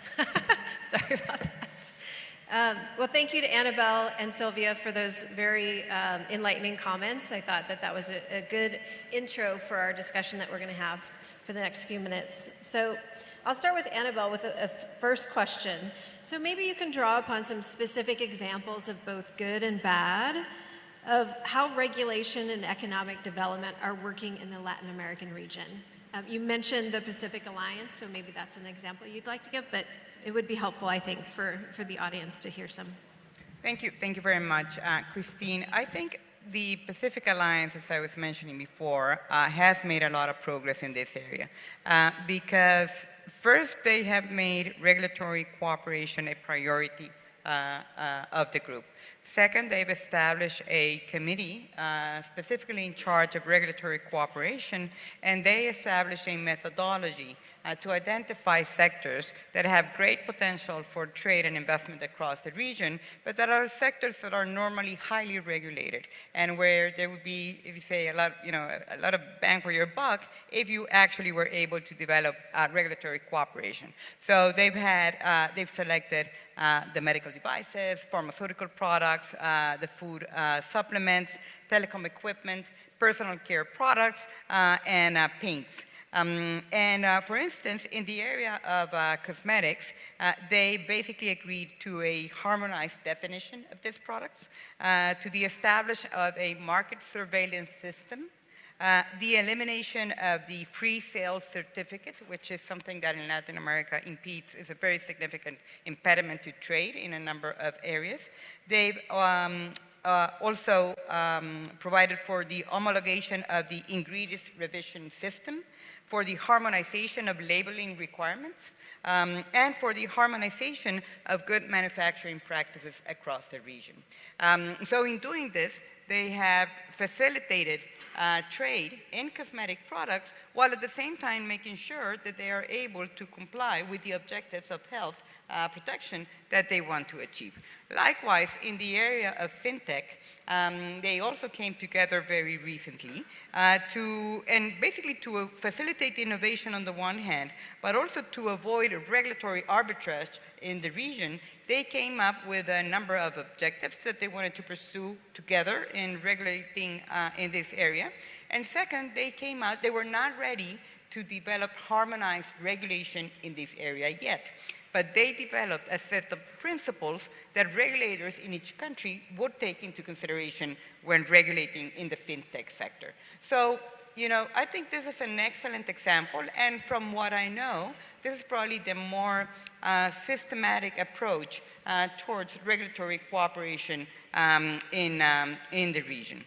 Sorry about that. Well, thank you to Annabelle and Sylvia for those very enlightening comments. I thought that was a good intro for our discussion that we're going to have for the next few minutes. So I'll start with Annabelle with a first question. So maybe you can draw upon some specific examples of both good and bad of how regulation and economic development are working in the Latin American region. You mentioned the Pacific Alliance, so maybe that's an example you'd like to give, but it would be helpful, I think, for the audience to hear some. Thank you very much, Christine. I think the Pacific Alliance, as I was mentioning before, has made a lot of progress in this area because first they have made regulatory cooperation a priority of the group. Second, they've established a committee specifically in charge of regulatory cooperation, and they established a methodology to identify sectors that have great potential for trade and investment across the region, but that are sectors that are normally highly regulated and where there would be, if you say, a lot of bang for your buck if you actually were able to develop regulatory cooperation. So they've selected the medical devices, pharmaceutical products, the food supplements, telecom equipment, personal care products, and paints. For instance, in the area of cosmetics, they basically agreed to a harmonized definition of these products, to the establishment of a market surveillance system, the elimination of the free sale certificate, which is something that in Latin America is a very significant impediment to trade in a number of areas. They've also provided for the homologation of the ingredients revision system, for the harmonization of labeling requirements, and for the harmonization of good manufacturing practices across the region. So in doing this, they have facilitated trade in cosmetic products while at the same time making sure that they are able to comply with the objectives of health protection that they want to achieve. Likewise, in the area of fintech, they also came together very recently to facilitate innovation on the one hand, but also to avoid regulatory arbitrage in the region. They came up with a number of objectives that they wanted to pursue together in regulating in this area. And second, they were not ready to develop harmonized regulation in this area yet. But they developed a set of principles that regulators in each country would take into consideration when regulating in the fintech sector. So, I think this is an excellent example, and from what I know, this is probably the more systematic approach towards regulatory cooperation in the region.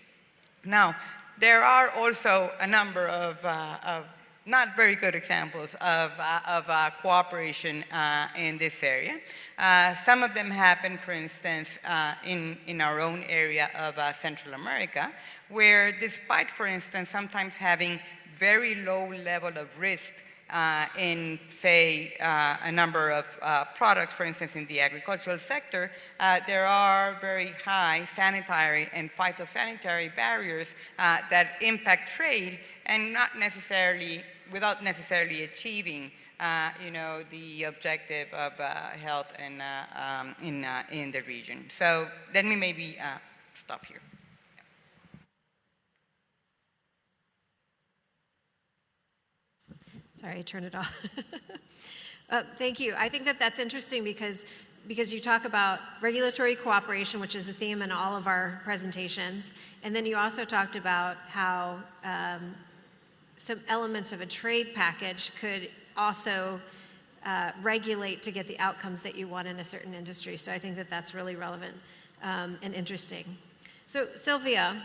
Now, there are also a number of not very good examples of cooperation in this area. Some of them happen, for instance, in our own area of Central America, where despite, for instance, sometimes having very low level of risk in, say, a number of products, for instance, in the agricultural sector, there are very high sanitary and phytosanitary barriers that impact trade and without necessarily achieving the objective of health and in the region. So let me maybe stop here. Sorry, I turned it off. Thank you. I think that's interesting because you talk about regulatory cooperation, which is the theme in all of our presentations, and then you also talked about how some elements of a trade package could also regulate to get the outcomes that you want in a certain industry. So I think that's really relevant and interesting. So Sylvia,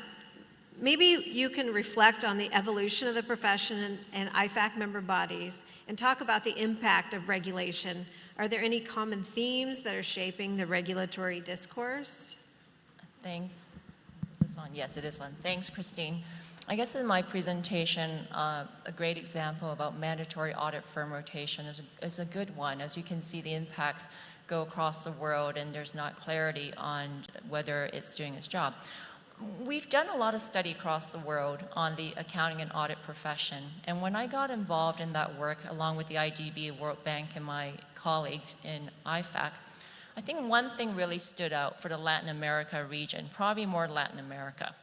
Maybe you can reflect on the evolution of the profession and IFAC member bodies and talk about the impact of regulation. Are there any common themes that are shaping the regulatory discourse? Thanks. Is this on? Yes, it is on. Thanks, Christine. I guess in my presentation, a great example about mandatory audit firm rotation is a good one. As you can see, the impacts go across the world and there's not clarity on whether it's doing its job. We've done a lot of study across the world on the accounting and audit profession, and when I got involved in that work along with the IDB, World Bank, and my colleagues in IFAC, I think one thing really stood out for the Latin America region, probably more Latin America.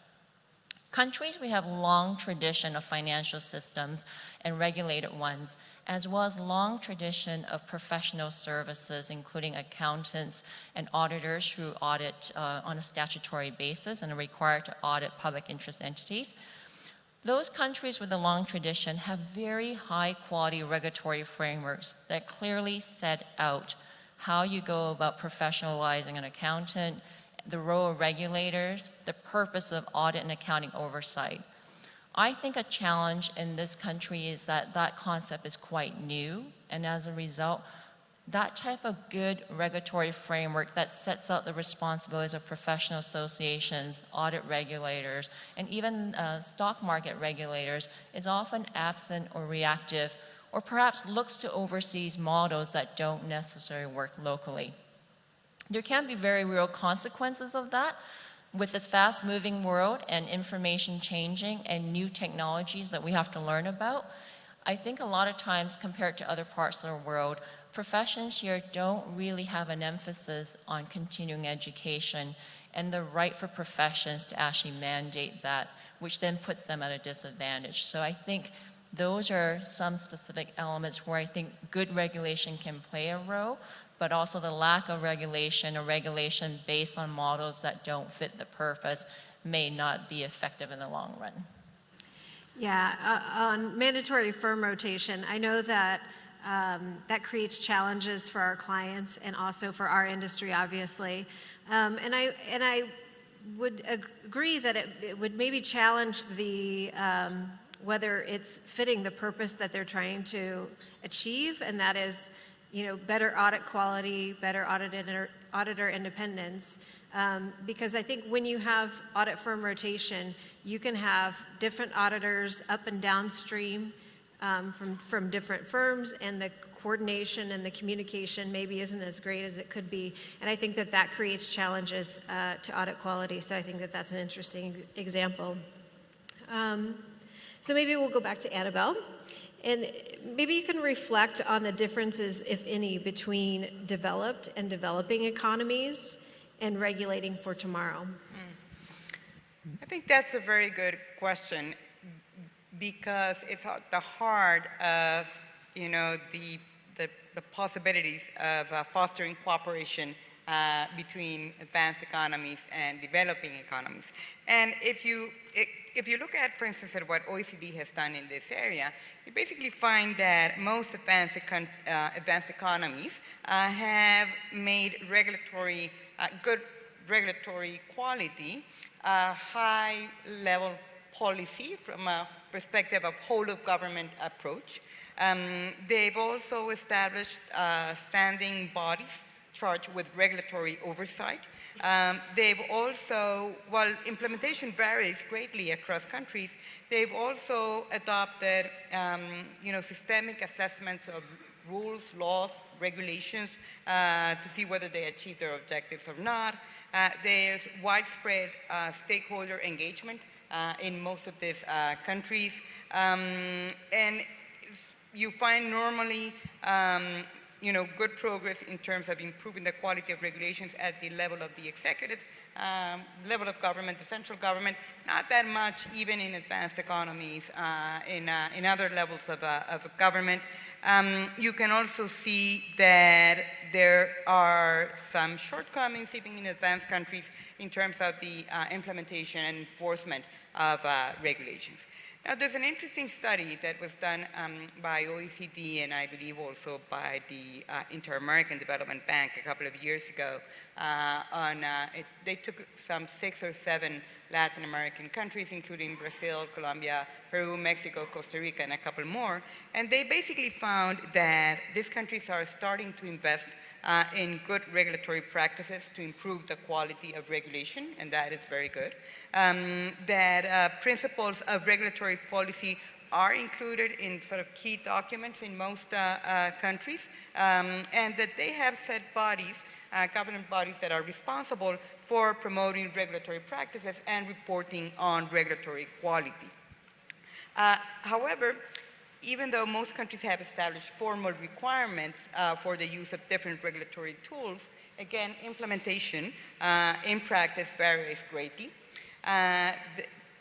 Countries, we have long tradition of financial systems and regulated ones, as well as long tradition of professional services, including accountants and auditors who audit on a statutory basis and are required to audit public interest entities. Those countries with a long tradition have very high quality regulatory frameworks that clearly set out how you go about professionalizing an accountant, the role of regulators, the purpose of audit and accounting oversight. I think a challenge in this country is that that concept is quite new, and as a result, that type of good regulatory framework that sets out the responsibilities of professional associations, audit regulators, and even stock market regulators is often absent or reactive, or perhaps looks to overseas models that don't necessarily work locally. There can be very real consequences of that. With this fast-moving world and information changing and new technologies that we have to learn about, I think a lot of times compared to other parts of the world, professions here don't really have an emphasis on continuing education and the right for professions to actually mandate that, which then puts them at a disadvantage. So I think those are some specific elements where I think good regulation can play a role, but also the lack of regulation or regulation based on models that don't fit the purpose may not be effective in the long run. Yeah, on mandatory firm rotation, I know that that creates challenges for our clients and also for our industry, obviously. And I would agree that it would maybe challenge the whether it's fitting the purpose that they're trying to achieve, and that is, better audit quality, better auditor independence. Because I think when you have audit firm rotation, you can have different auditors up and downstream from different firms, and the coordination and the communication maybe isn't as great as it could be. And I think that that creates challenges to audit quality. So I think that that's an interesting example. So maybe we'll go back to Annabelle. And maybe you can reflect on the differences, if any, between developed and developing economies and regulating for tomorrow. I think that's a very good question, because it's at the heart of, the possibilities of fostering cooperation between advanced economies and developing economies. And if you look at, for instance, at what OECD has done in this area, you basically find that most advanced economies have made good regulatory quality a high-level policy from a perspective of whole-of-government approach. They've also established standing bodies charged with regulatory oversight. They've also, while implementation varies greatly across countries, they've also adopted, systemic assessments of rules, laws, regulations to see whether they achieve their objectives or not. There's widespread stakeholder engagement in most of these countries. And you find normally good progress in terms of improving the quality of regulations at the level of the executive level of government, the central government, not that much even in advanced economies, in other levels of government. You can also see that there are some shortcomings even in advanced countries in terms of the implementation and enforcement of regulations. Now, there's an interesting study that was done by OECD and I believe also by the Inter-American Development Bank a couple of years ago. They took some 6 or 7 Latin American countries, including Brazil, Colombia, Peru, Mexico, Costa Rica, and a couple more. And they basically found that these countries are starting to invest in good regulatory practices to improve the quality of regulation, and that is very good. That principles of regulatory policy are included in sort of key documents in most countries, and that they have set bodies, government bodies that are responsible for promoting regulatory practices and reporting on regulatory quality. However, even though most countries have established formal requirements for the use of different regulatory tools, again, implementation in practice varies greatly. The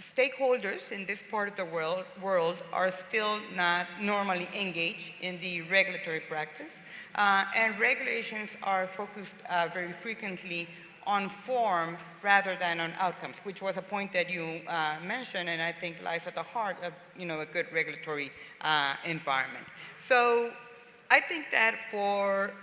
stakeholders in this part of the world are still not normally engaged in the regulatory practice, and regulations are focused very frequently on form rather than on outcomes, which was a point that you mentioned and I think lies at the heart of a good regulatory environment. So I think that for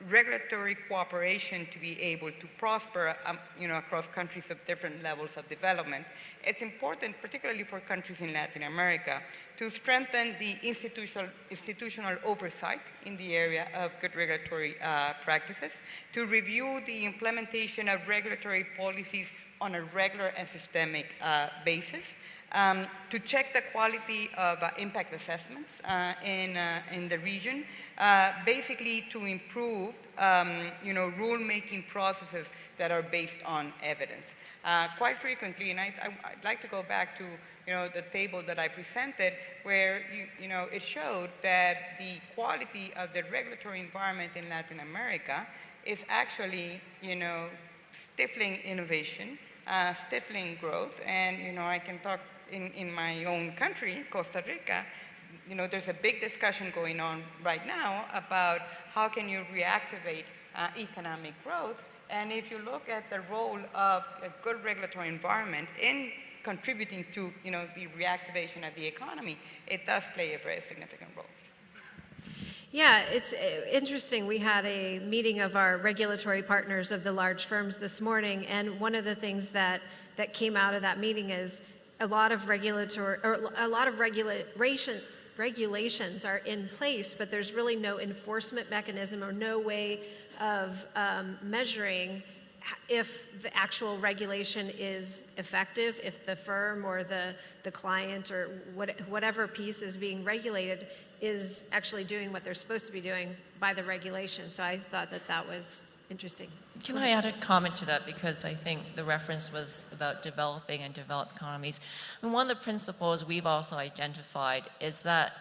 regulatory cooperation to be able to prosper across countries of different levels of development, it's important, particularly for countries in Latin America, to strengthen the institutional oversight in the area of good regulatory practices, to review the implementation of regulatory policies on a regular and systemic basis, to check the quality of impact assessments in the region, basically to improve rulemaking processes that are based on evidence. Quite frequently, and I'd like to go back to the table that I presented, where it showed that the quality of the regulatory environment in Latin America is actually stifling innovation, stifling growth, and I can talk in my own country, Costa Rica. There's a big discussion going on right now about how can you reactivate economic growth. And if you look at the role of a good regulatory environment in contributing to the reactivation of the economy, it does play a very significant role. Yeah, it's interesting. We had a meeting of our regulatory partners of the large firms this morning, and one of the things that came out of that meeting is a lot of regulations are in place, but there's really no enforcement mechanism or no way of measuring if the actual regulation is effective, if the firm or the client or whatever piece is being regulated is actually doing what they're supposed to be doing by the regulation. So I thought that was interesting. Can I add a comment to that, because I think the reference was about developing and developed economies. And one of the principles we've also identified is that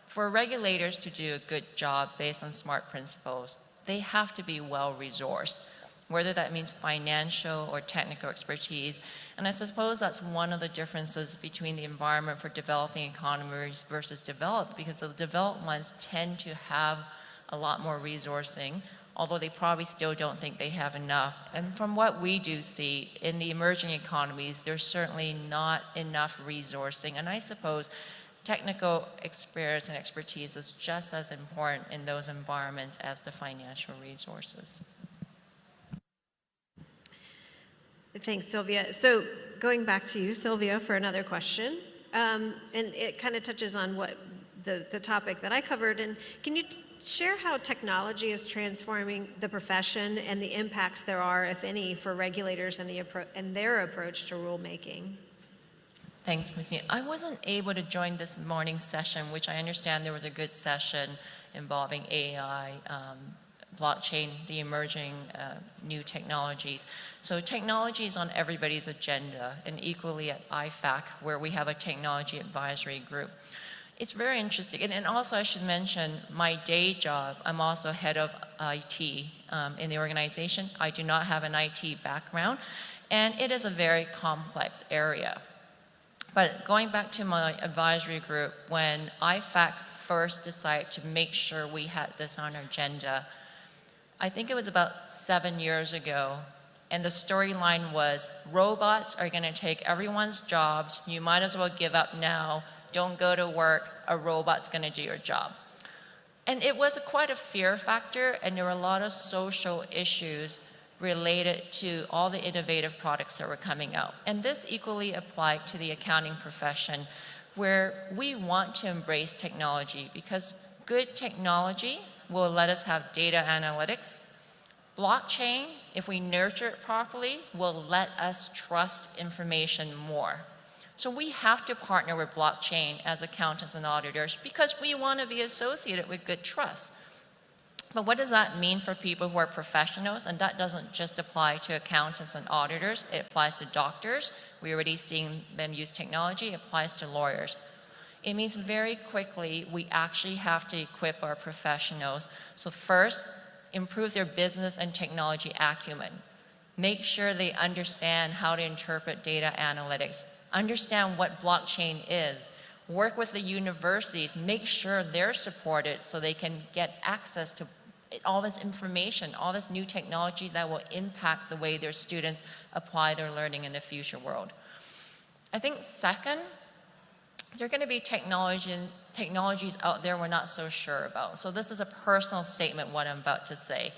for regulators to do a good job based on SMART principles, they have to be well-resourced, whether that means financial or technical expertise. And I suppose that's one of the differences between the environment for developing economies versus developed, because the developed ones tend to have a lot more resourcing, although they probably still don't think they have enough. And from what we do see in the emerging economies, there's certainly not enough resourcing. And I suppose technical experience and expertise is just as important in those environments as the financial resources. Thanks, Sylvia. So going back to you, Sylvia, for another question, and it kind of touches on what the topic that I covered. And can you share how technology is transforming the profession and the impacts there are, if any, for regulators and their approach to rulemaking? Thanks, Christine. I wasn't able to join this morning's session, which I understand there was a good session involving AI, blockchain, the emerging new technologies. So technology is on everybody's agenda, and equally at IFAC, where we have a technology advisory group. It's very interesting. And also I should mention my day job, I'm also head of IT in the organization. I do not have an IT background, and it is a very complex area. But going back to my advisory group, when IFAC first decided to make sure we had this on our agenda, I think it was about 7 years ago, and the storyline was robots are going to take everyone's jobs. You might as well give up now don't go to work, a robot's going to do your job. And it was quite a fear factor, and there were a lot of social issues related to all the innovative products that were coming out. And this equally applied to the accounting profession, where we want to embrace technology because good technology will let us have data analytics. Blockchain, if we nurture it properly, will let us trust information more. So we have to partner with blockchain as accountants and auditors because we want to be associated with good trust. But what does that mean for people who are professionals? And that doesn't just apply to accountants and auditors. It applies to doctors. We're already seeing them use technology. It applies to lawyers. It means very quickly we actually have to equip our professionals. So first, improve their business and technology acumen. Make sure they understand how to interpret data analytics. Understand what blockchain is. Work with the universities. Make sure they're supported so they can get access to all this information, all this new technology that will impact the way their students apply their learning in the future world. I think second, there are going to be technologies out there we're not so sure about. So this is a personal statement, what I'm about to say.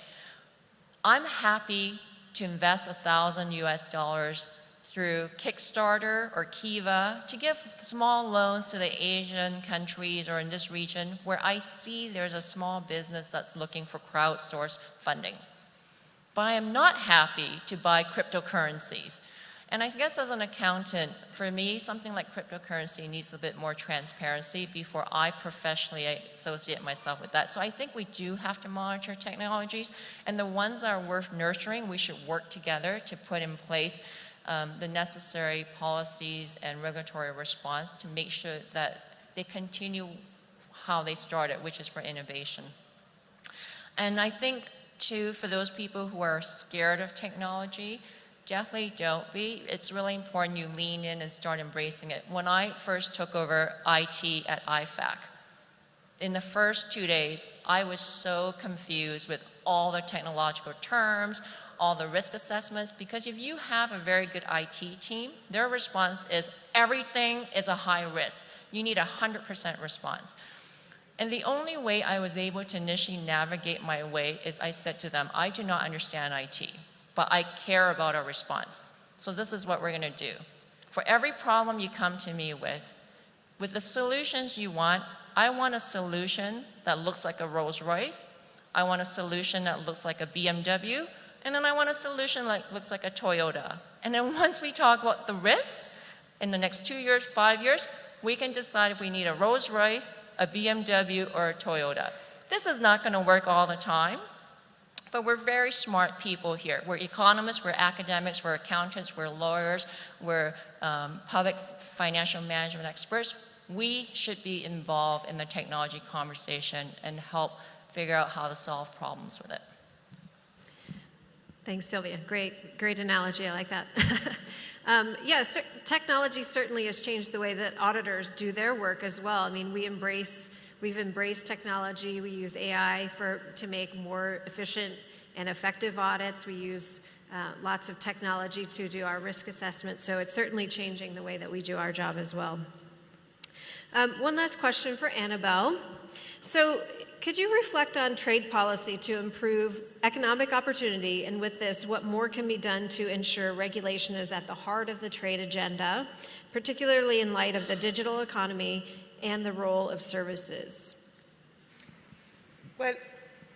I'm happy to invest $1,000 US through Kickstarter or Kiva to give small loans to the Asian countries or in this region where I see there's a small business that's looking for crowdsourced funding. But I am not happy to buy cryptocurrencies. And I guess as an accountant, for me, something like cryptocurrency needs a bit more transparency before I professionally associate myself with that. So I think we do have to monitor technologies, and the ones that are worth nurturing, we should work together to put in place the necessary policies and regulatory response to make sure that they continue how they started, which is for innovation. And I think, too, for those people who are scared of technology, definitely don't be. It's really important you lean in and start embracing it. When I first took over IT at IFAC, in the first 2 days, I was so confused with all the technological terms, all the risk assessments, because if you have a very good IT team, their response is everything is a high risk. You need 100% response. And the only way I was able to initially navigate my way is I said to them, I do not understand IT, but I care about our response. So this is what we're going to do. For every problem you come to me with the solutions you want, I want a solution that looks like a Rolls-Royce. I want a solution that looks like a BMW. And then I want a solution that looks like a Toyota. And then once we talk about the risks, in the next 2 years, 5 years, we can decide if we need a Rolls-Royce, a BMW, or a Toyota. This is not going to work all the time, but we're very smart people here. We're economists, we're academics, we're accountants, we're lawyers, we're public financial management experts. We should be involved in the technology conversation and help figure out how to solve problems with it. Thanks, Sylvia. Great analogy. I like that. Yes, technology certainly has changed the way that auditors do their work as well. I mean, we've embraced technology. We use AI to make more efficient and effective audits. We use lots of technology to do our risk assessment. So it's certainly changing the way that we do our job as well. One last question for Annabelle. So could you reflect on trade policy to improve economic opportunity, and with this, what more can be done to ensure regulation is at the heart of the trade agenda, particularly in light of the digital economy and the role of services? Well,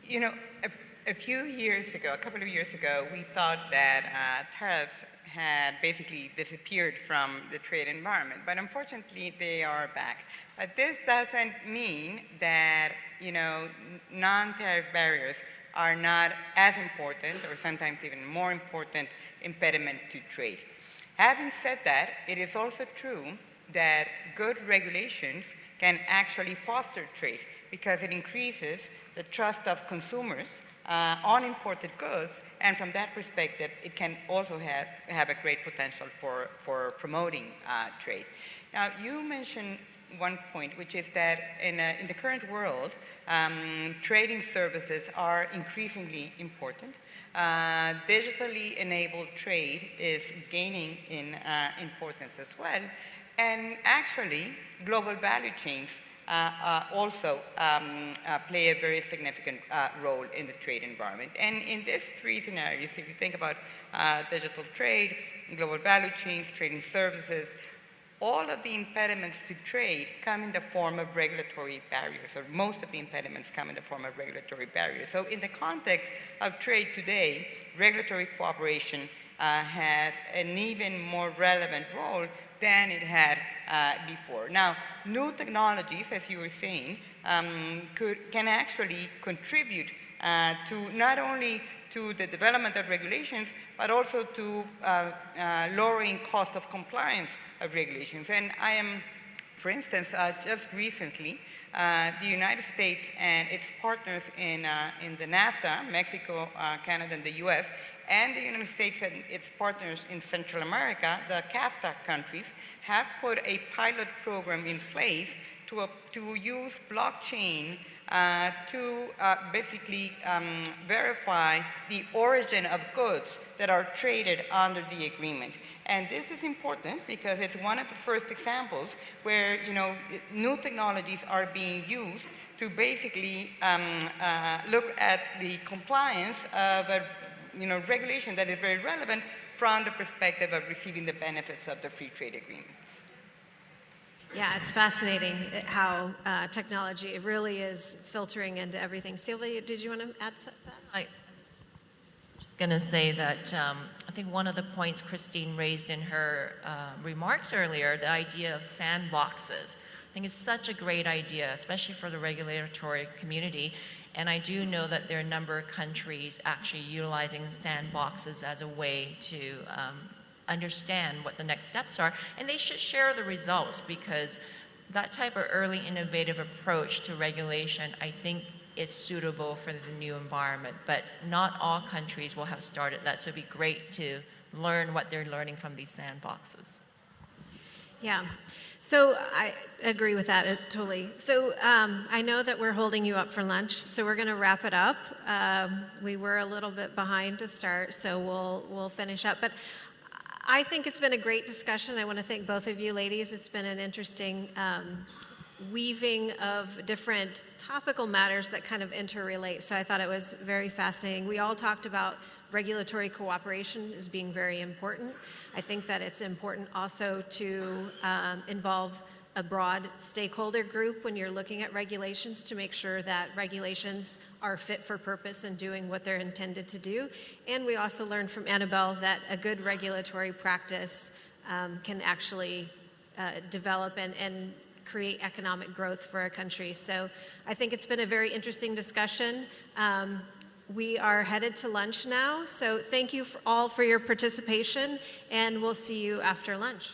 you know, a couple of years ago, we thought that tariffs had basically disappeared from the trade environment, but unfortunately they are back. But this doesn't mean that, you know, non-tariff barriers are not as important, or sometimes even more important, impediment to trade. Having said that, it is also true that good regulations can actually foster trade because it increases the trust of consumers on imported goods, and from that perspective, it can also have a great potential for promoting trade. Now, you mentioned one point, which is that in the current world, trading services are increasingly important. Digitally enabled trade is gaining in importance as well. And actually, global value chains also play a very significant role in the trade environment. And in these three scenarios, if you think about digital trade, global value chains, trading services, all of the impediments to trade come in the form of regulatory barriers, or most of the impediments come in the form of regulatory barriers. So in the context of trade today, regulatory cooperation has an even more relevant role than it had before. Now, new technologies, as you were saying, can actually contribute to not only to the development of regulations, but also to lowering cost of compliance of regulations. And I am, for instance, just recently, the United States and its partners in the NAFTA, Mexico, Canada, and the US, and the United States and its partners in Central America, the CAFTA countries, have put a pilot program in place to use blockchain to basically verify the origin of goods that are traded under the agreement. And this is important because it's one of the first examples where new technologies are being used to basically look at the compliance of a regulation that is very relevant from the perspective of receiving the benefits of the free trade agreements. Yeah, it's fascinating how technology really is filtering into everything. Sylvia, did you want to add to that? I was going to say that I think one of the points Christine raised in her remarks earlier, the idea of sandboxes, I think is such a great idea, especially for the regulatory community. And I do know that there are a number of countries actually utilizing sandboxes as a way to understand what the next steps are, and they should share the results, because that type of early innovative approach to regulation, I think, is suitable for the new environment. But not all countries will have started that, so it'd be great to learn what they're learning from these sandboxes. Yeah, so I agree with that totally. So I know that we're holding you up for lunch, so we're going to wrap it up. We were a little bit behind to start, so we'll finish up. But I think it's been a great discussion. I want to thank both of you ladies. It's been an interesting weaving of different topical matters that kind of interrelate. So I thought it was very fascinating. We all talked about regulatory cooperation as being very important. I think that it's important also to involve a broad stakeholder group when you're looking at regulations to make sure that regulations are fit for purpose and doing what they're intended to do. And we also learned from Annabelle that a good regulatory practice can actually develop and create economic growth for a country. So I think it's been a very interesting discussion. We are headed to lunch now, so thank you all for your participation, and we'll see you after lunch.